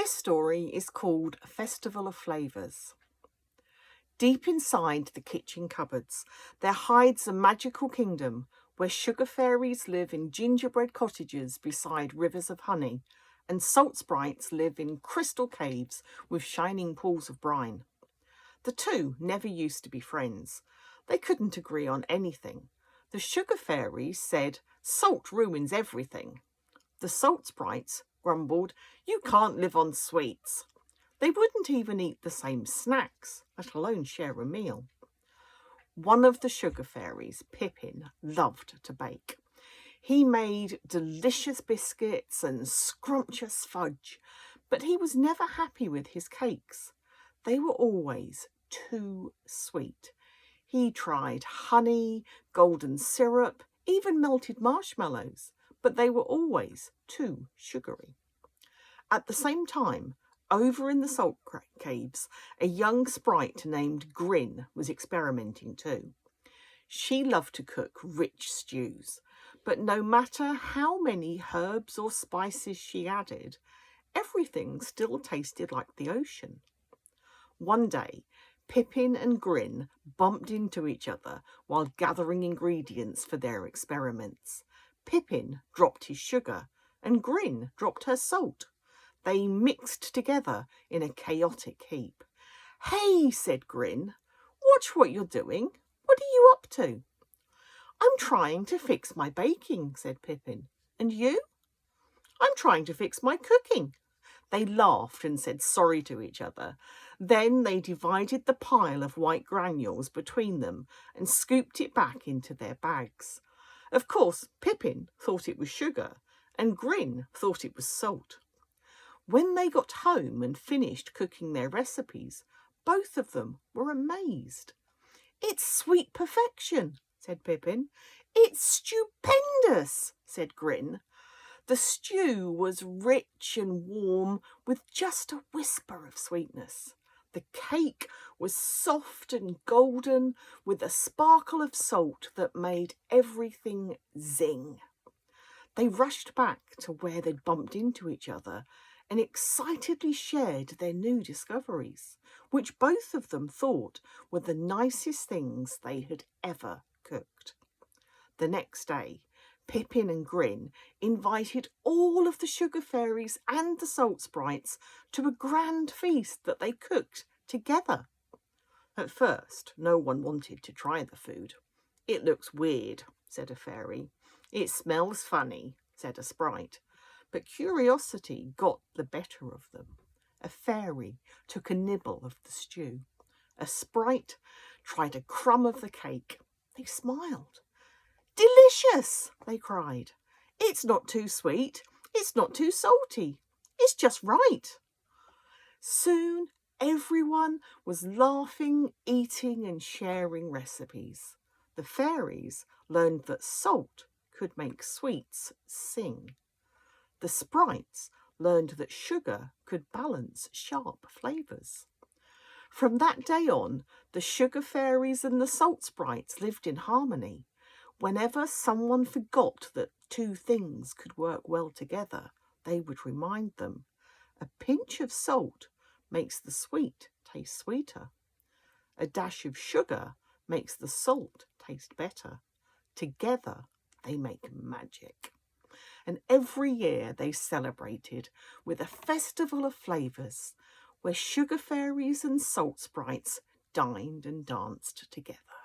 This story is called Festival of Flavours. Deep inside the kitchen cupboards, there hides a magical kingdom where sugar fairies live in gingerbread cottages beside rivers of honey, and salt sprites live in crystal caves with shining pools of brine. The two never used to be friends. They couldn't agree on anything. The sugar fairies said salt ruins everything. The salt sprites grumbled, "You can't live on sweets." They wouldn't even eat the same snacks, let alone share a meal. One of the sugar fairies, Pippin, loved to bake. He made delicious biscuits and scrumptious fudge, but he was never happy with his cakes. They were always too sweet. He tried honey, golden syrup, even melted marshmallows, but they were always too sugary. At the same time, over in the salt caves, a young sprite named Grin was experimenting too. She loved to cook rich stews, but no matter how many herbs or spices she added, everything still tasted like the ocean. One day, Pippin and Grin bumped into each other while gathering ingredients for their experiments. Pippin dropped his sugar and Grin dropped her salt. They mixed together in a chaotic heap. "Hey," said Grin, "watch what you're doing. What are you up to?" "I'm trying to fix my baking," said Pippin. "And you?" "I'm trying to fix my cooking." They laughed and said sorry to each other. Then they divided the pile of white granules between them and scooped it back into their bags. Of course, Pippin thought it was sugar and Grin thought it was salt. When they got home and finished cooking their recipes, both of them were amazed. "It's sweet perfection," said Pippin. "It's stupendous," said Grin. The stew was rich and warm with just a whisper of sweetness. The cake was soft and golden with a sparkle of salt that made everything zing. They rushed back to where they'd bumped into each other and excitedly shared their new discoveries, which both of them thought were the nicest things they had ever cooked. The next day, Pippin and Grin invited all of the sugar fairies and the salt sprites to a grand feast that they cooked together. At first, no one wanted to try the food. "It looks weird," said a fairy. "It smells funny," said a sprite. But curiosity got the better of them. A fairy took a nibble of the stew. A sprite tried a crumb of the cake. They smiled. "Delicious!" they cried. "It's not too sweet. It's not too salty. It's just right." Soon everyone was laughing, eating and sharing recipes. The fairies learned that salt could make sweets sing. The sprites learned that sugar could balance sharp flavours. From that day on, the sugar fairies and the salt sprites lived in harmony. Whenever someone forgot that two things could work well together, they would remind them, a pinch of salt makes the sweet taste sweeter. A dash of sugar makes the salt taste better. Together, they make magic. And every year they celebrated with a festival of flavours where sugar fairies and salt sprites dined and danced together.